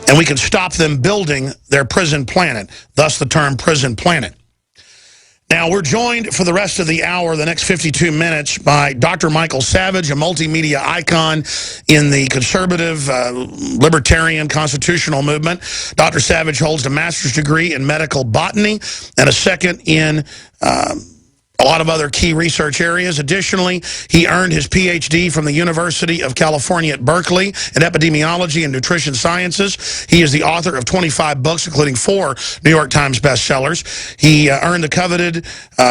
and we can stop them building their prison planet, thus the term prison planet. Now, we're joined for the rest of the hour, the next 52 minutes, by Dr. Michael Savage, a multimedia icon in the conservative, libertarian, constitutional movement. Dr. Savage holds a master's degree in medical botany and a second in a lot of other key research areas. Additionally, he earned his Ph.D. from the University of California at Berkeley in epidemiology and nutrition sciences. He is the author of 25 books, including 4 New York Times bestsellers. He earned the coveted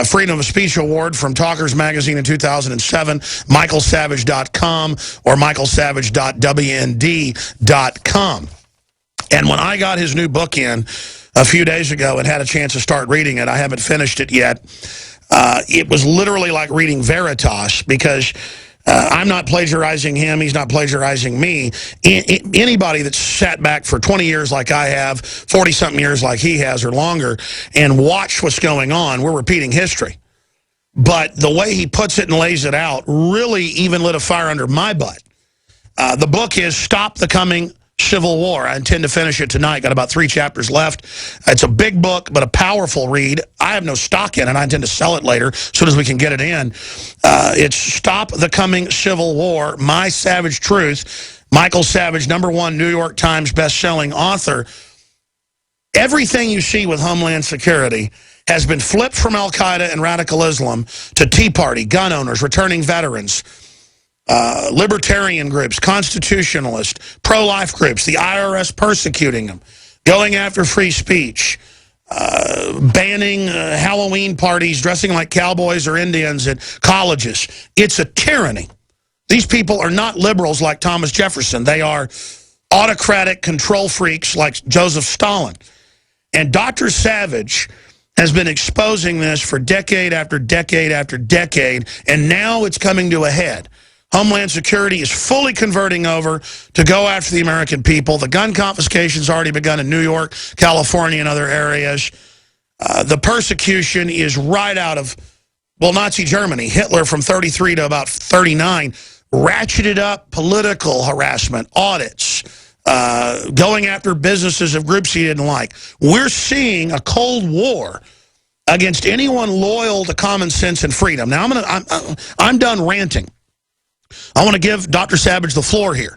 Freedom of Speech Award from Talkers Magazine in 2007, michaelsavage.com or michaelsavage.wnd.com. And when I got his new book in a few days ago and had a chance to start reading it, I haven't finished it yet. It was literally like reading Veritas, because I'm not plagiarizing him, he's not plagiarizing me. Anybody that's sat back for 20 years like I have, 40-something years like he has or longer, and watched what's going on, we're repeating history. But the way he puts it and lays it out really even lit a fire under my butt. The book is Stop the Coming Civil War. I intend to finish it tonight. Got about 3 chapters left. It's a big book, but a powerful read. I have no stock in it. I intend to sell it later as soon as we can get it in. It's Stop the Coming Civil War, My Savage Truth. Michael Savage, #1 New York Times best-selling author. Everything you see with Homeland Security has been flipped from Al-Qaeda and radical Islam to Tea Party, gun owners, returning veterans, libertarian groups, constitutionalist, pro-life groups, the IRS persecuting them, going after free speech, banning Halloween parties, dressing like cowboys or Indians at colleges. It's a tyranny. These people are not liberals like Thomas Jefferson. They are autocratic control freaks like Joseph Stalin. And Dr. Savage has been exposing this for decade after decade after decade, and now it's coming to a head. Homeland Security is fully converting over to go after the American people. The gun confiscation's already begun in New York, California, and other areas. The persecution is right out of, well, Nazi Germany. Hitler from 33 to about 39 ratcheted up political harassment, audits, going after businesses of groups he didn't like. We're seeing a Cold War against anyone loyal to common sense and freedom. Now, I'm done ranting. I want to give Dr. Savage the floor here.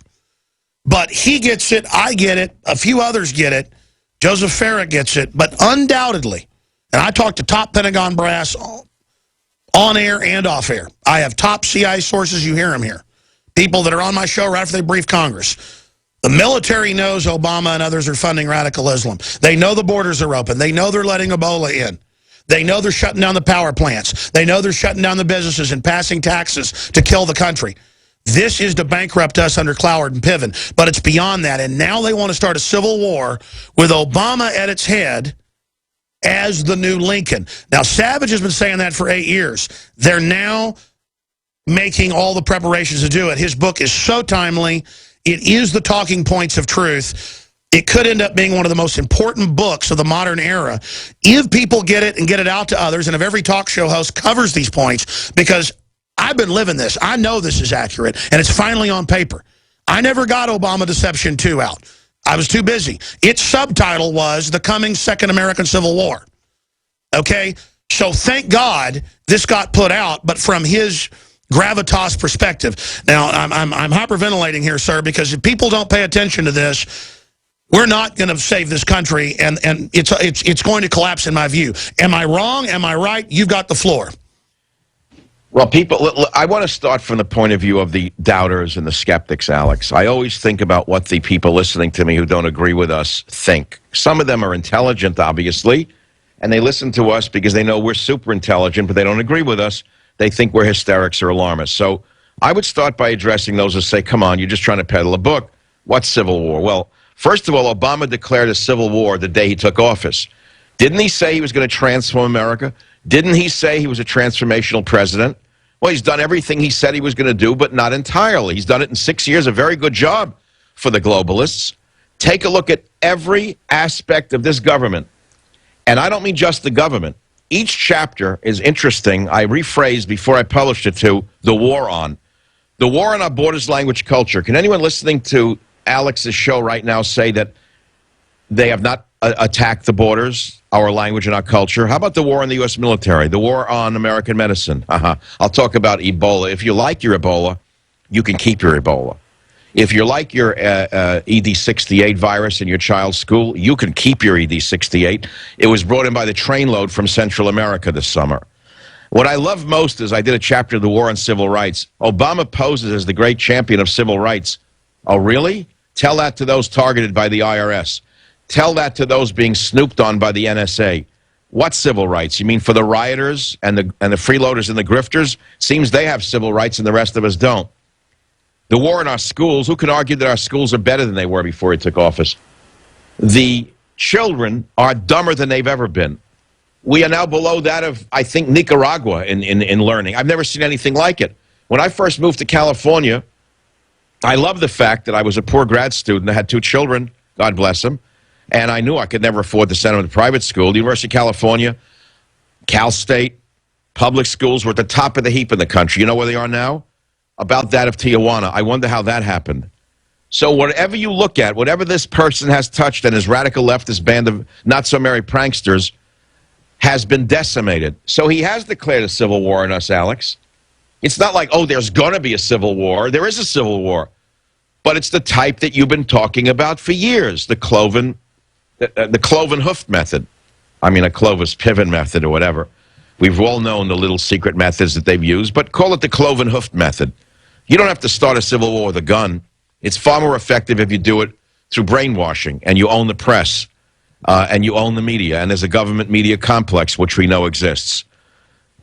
But he gets it, I get it, a few others get it, Joseph Farah gets it, but undoubtedly, and I talk to top Pentagon brass on air and off air. I have top CIA sources, you hear them here. People that are on my show right after they brief Congress. The military knows Obama and others are funding radical Islam. They know the borders are open. They know they're letting Ebola in. They know they're shutting down the power plants. They know they're shutting down the businesses and passing taxes to kill the country. This is to bankrupt us under Cloward and Piven. But it's beyond that. And now they want to start a civil war with Obama at its head as the new Lincoln. Now, Savage has been saying that for 8 years. They're now making all the preparations to do it. His book is so timely. It is the talking points of truth. It could end up being one of the most important books of the modern era if people get it and get it out to others, and if every talk show host covers these points, because I've been living this. I know this is accurate, and it's finally on paper. I never got Obama Deception 2 out. I was too busy. Its subtitle was The Coming Second American Civil War. Okay? So thank God this got put out, but from his gravitas perspective. Now, I'm hyperventilating here, sir, because if people don't pay attention to this, we're not going to save this country, and it's going to collapse in my view. Am I wrong? Am I right? You've got the floor. Well, I want to start from the point of view of the doubters and the skeptics, Alex. I always think about what the people listening to me who don't agree with us think. Some of them are intelligent, obviously, and they listen to us because they know we're super intelligent, but they don't agree with us. They think we're hysterics or alarmists. So I would start by addressing those who say, come on, you're just trying to peddle a book. What's civil war? Well, first of all, Obama declared a civil war the day he took office. Didn't he say he was going to transform America? Didn't he say he was a transformational president? Well, he's done everything he said he was going to do, but not entirely. He's done it in 6 years, a very good job for the globalists. Take a look at every aspect of this government. And I don't mean just the government. Each chapter is interesting. I rephrased before I published it to the war on. The war on our borders, language, culture. Can anyone listening to Alex's show right now say that They have not attacked the borders, our language, and our culture. How about the war on the U.S. military, the war on American medicine? I'll talk about Ebola. If you like your Ebola, you can keep your Ebola. If you like your ED68 virus in your child's school, you can keep your ED68. It was brought in by the trainload from Central America this summer. What I love most is I did a chapter of the war on civil rights. Obama poses as the great champion of civil rights. Oh, really? Tell that to those targeted by the IRS. Tell that to those being snooped on by the NSA. What civil rights? You mean for the rioters and the freeloaders and the grifters? Seems they have civil rights and the rest of us don't. The war in our schools, who can argue that our schools are better than they were before he took office? The children are dumber than they've ever been. We are now below that of, I think, Nicaragua in learning. I've never seen anything like it. When I first moved to California, I loved the fact that I was a poor grad student. I had 2 children, God bless them. And I knew I could never afford to send them to private school. The University of California, Cal State, public schools were at the top of the heap in the country. You know where they are now? About that of Tijuana. I wonder how that happened. So whatever you look at, whatever this person has touched and his radical leftist band of not-so-merry pranksters has been decimated. So he has declared a civil war on us, Alex. It's not like, oh, there's going to be a civil war. There is a civil war. But it's the type that you've been talking about for years, the cloven hoof method. I mean, a Clovis Piven method or whatever. We've all known the little secret methods that they've used, but call it the cloven hoof method. You don't have to start a civil war with a gun. It's far more effective if you do it through brainwashing, and you own the press, and you own the media, and there's a government media complex, which we know exists.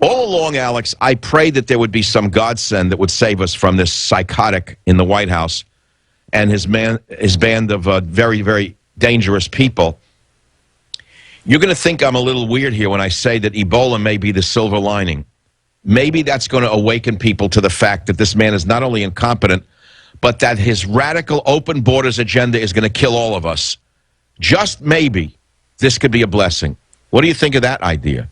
All along, Alex, I prayed that there would be some godsend that would save us from this psychotic in the White House and his band of very, very dangerous people. You're going to think I'm a little weird here when I say that Ebola may be the silver lining. Maybe that's going to awaken people to the fact that this man is not only incompetent, but that his radical open borders agenda is going to kill all of us. Just maybe this could be a blessing. What do you think of that idea?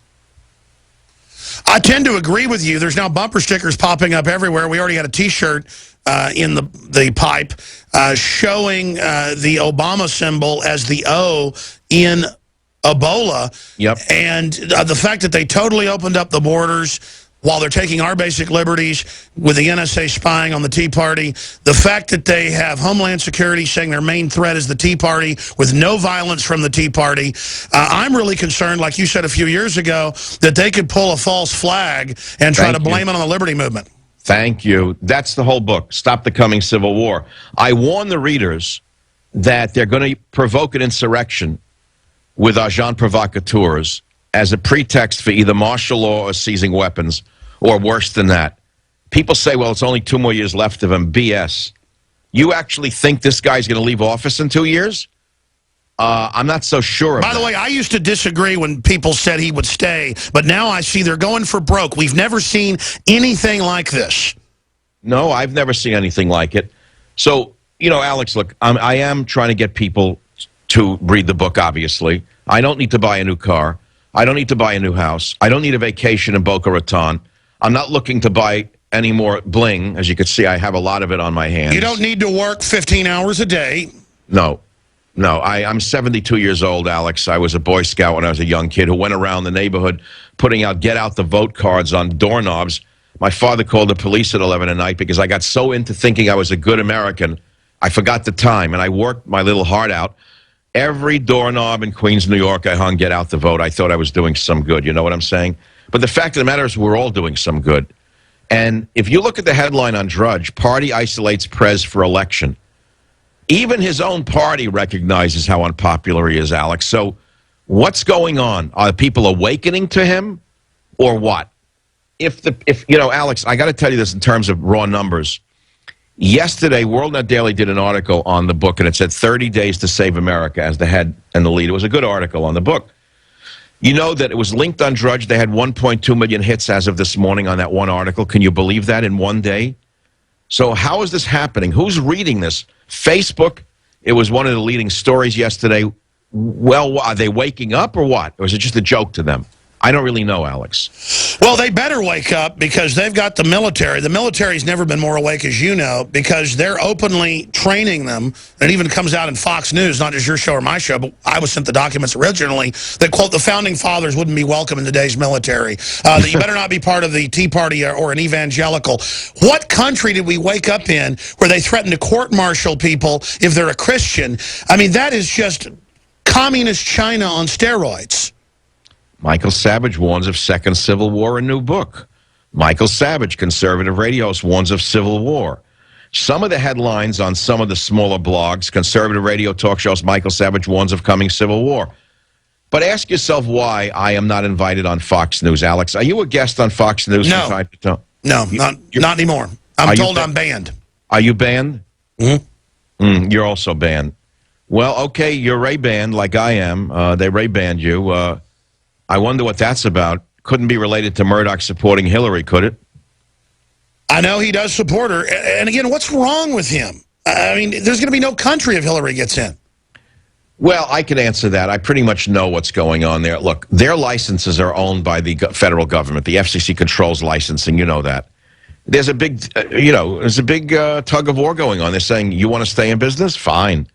I tend to agree with you. There's now bumper stickers popping up everywhere. We already had a T-shirt in the pipe showing the Obama symbol as the O in Ebola. Yep. And the fact that they totally opened up the borders while they're taking our basic liberties with the NSA spying on the Tea Party, the fact that they have Homeland Security saying their main threat is the Tea Party with no violence from the Tea Party, I'm really concerned, like you said a few years ago, that they could pull a false flag and try to blame it on the Liberty Movement. Thank you. That's the whole book, Stop the Coming Civil War. I warn the readers that they're going to provoke an insurrection with agents provocateurs as a pretext for either martial law or seizing weapons, or worse than that. People say, well, it's only 2 more years left of him. BS. You actually think this guy's going to leave office in 2 years? I'm not so sure of By the way, I used to disagree when people said he would stay, but now I see they're going for broke. We've never seen anything like this. No, I've never seen anything like it. So, you know, Alex, look, I am trying to get people to read the book, obviously. I don't need to buy a new car. I don't need to buy a new house. I don't need a vacation in Boca Raton. I'm not looking to buy any more bling. As you can see, I have a lot of it on my hands. You don't need to work 15 hours a day. No. No, I'm 72 years old, Alex. I was a Boy Scout when I was a young kid who went around the neighborhood putting out get out the vote cards on doorknobs. My father called the police at 11 at night because I got so into thinking I was a good American, I forgot the time, and I worked my little heart out. Every doorknob in Queens, New York, I hung get out the vote. I thought I was doing some good. You know what I'm saying? But the fact of the matter is we're all doing some good. And if you look at the headline on Drudge, party isolates Prez for election. Even his own party recognizes how unpopular he is, Alex. So what's going on? Are people awakening to him or what? If you know, Alex, I got to tell you this in terms of raw numbers. Yesterday, WorldNet Daily did an article on the book, and it said 30 Days to Save America as the head and the lead. It was a good article on the book. You know that it was linked on Drudge. They had 1.2 million hits as of this morning on that one article. Can you believe that in one day? So how is this happening? Who's reading this? Facebook, it was one of the leading stories yesterday. Well, are they waking up or what? Or is it just a joke to them? I don't really know, Alex. Well, they better wake up because they've got the military. The military's never been more awake, as you know, because they're openly training them. And it even comes out in Fox News, not just your show or my show, but I was sent the documents originally that, quote, the founding fathers wouldn't be welcome in today's military. That you better not be part of the Tea Party or an evangelical. What country did we wake up in where they threaten to court-martial people if they're a Christian? I mean, that is just communist China on steroids. Michael Savage warns of second civil war, a new book. Michael Savage, conservative radio host, warns of civil war. Some of the headlines on some of the smaller blogs, conservative radio talk shows, Michael Savage warns of coming civil war. But ask yourself why I am not invited on Fox News, Alex. Are you a guest on Fox News? No. From time to time? No, not anymore. I'm told I'm banned. Are you banned? Mm-hmm. You're also banned. Well, okay, you're Ray-banned like I am. They Ray-banned you. I wonder what that's about. Couldn't be related to Murdoch supporting Hillary, could it? I know he does support her. And again, what's wrong with him? I mean, there's going to be no country if Hillary gets in. Well, I can answer that. I pretty much know what's going on there. Look, their licenses are owned by the federal government. The FCC controls licensing. You know that. There's a big, tug of war going on. They're saying, you want to stay in business? Fine.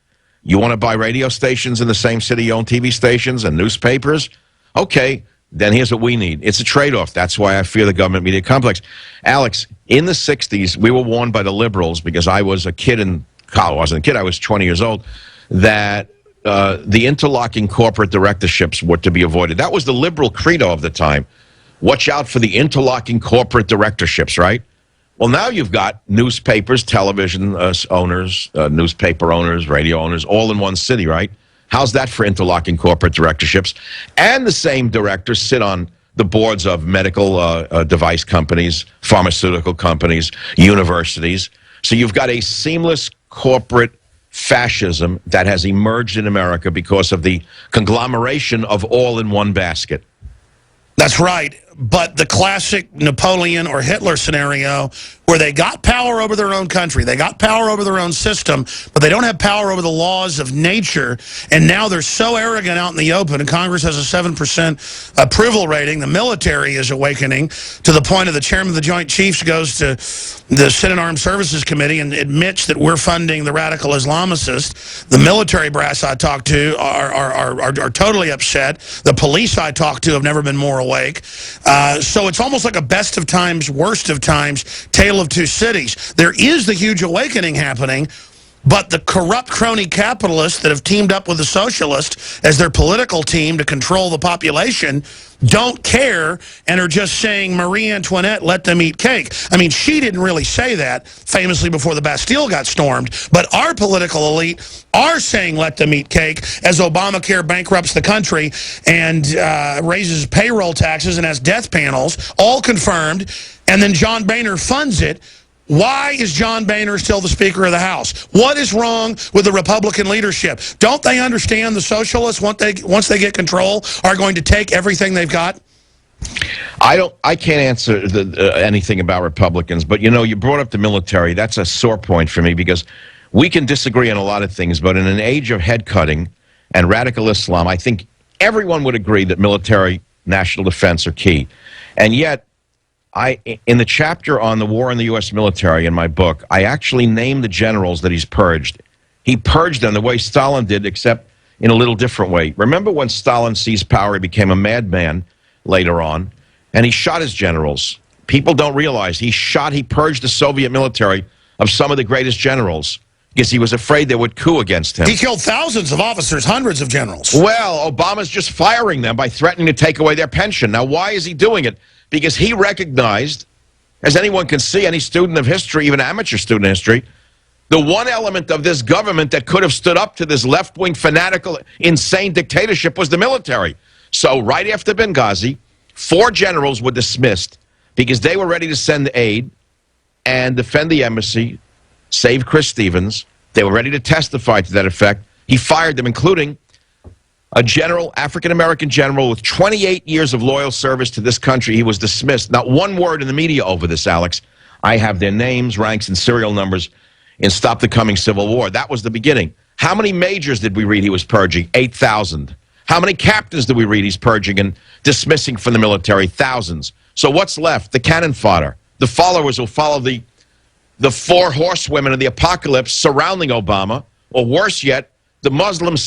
You want to buy radio stations in the same city you own TV stations and newspapers? Okay, then here's what we need. It's a trade-off. That's why I fear the government media complex. Alex, in the 60s, we were warned by the liberals, because I was a kid in college. I wasn't a kid, I was 20 years old, that the interlocking corporate directorships were to be avoided. That was the liberal credo of the time. Watch out for the interlocking corporate directorships, right? Well, now you've got newspapers, television owners, newspaper owners, radio owners, all in one city, right? How's that for interlocking corporate directorships? And the same directors sit on the boards of medical device companies, pharmaceutical companies, universities. So you've got a seamless corporate fascism that has emerged in America because of the conglomeration of all in one basket. That's right. But the classic Napoleon or Hitler scenario where they got power over their own country, they got power over their own system, but they don't have power over the laws of nature, and now they're so arrogant out in the open, and Congress has a 7% approval rating. The military is awakening to the point of the chairman of the Joint Chiefs goes to the Senate Armed Services Committee and admits that we're funding the radical Islamicists. The military brass I talk to are totally upset. The police I talk to have never been more awake. So it's almost like a best of times, worst of times, tale of two cities. There is the huge awakening happening, but the corrupt crony capitalists that have teamed up with the socialists as their political team to control the population don't care and are just saying, Marie Antoinette, let them eat cake. I mean, she didn't really say that famously before the Bastille got stormed, but our political elite are saying let them eat cake as Obamacare bankrupts the country and raises payroll taxes and has death panels, all confirmed, and then John Boehner funds it. Why is John Boehner still the Speaker of the House? What is wrong with the Republican leadership? Don't they understand the socialists, once they get control, are going to take everything they've got? I can't answer anything about Republicans, but you brought up the military. That's a sore point for me because we can disagree on a lot of things, but in an age of head cutting and radical Islam, I think everyone would agree that military, national defense are key. And yet, in the chapter on the war in the U.S. military in my book, I actually named the generals that he's purged. He purged them the way Stalin did, except in a little different way. Remember when Stalin seized power, he became a madman later on, and he shot his generals. People don't realize he purged the Soviet military of some of the greatest generals because he was afraid they would coup against him. He killed thousands of officers, hundreds of generals. Well, Obama's just firing them by threatening to take away their pension. Now, why is he doing it? Because he recognized, as anyone can see, any student of history, even amateur student of history, the one element of this government that could have stood up to this left-wing, fanatical, insane dictatorship was the military. So right after Benghazi, 4 generals were dismissed because they were ready to send aid and defend the embassy, save Chris Stevens. They were ready to testify to that effect. He fired them, including a general, African-American general with 28 years of loyal service to this country. He was dismissed. Not one word in the media over this, Alex. I have their names, ranks, and serial numbers in Stop the Coming Civil War. That was the beginning. How many majors did we read he was purging? 8,000. How many captains do we read he's purging and dismissing from the military? Thousands. So what's left? The cannon fodder. The followers will follow the four horsewomen of the apocalypse surrounding Obama, or worse yet, the Muslim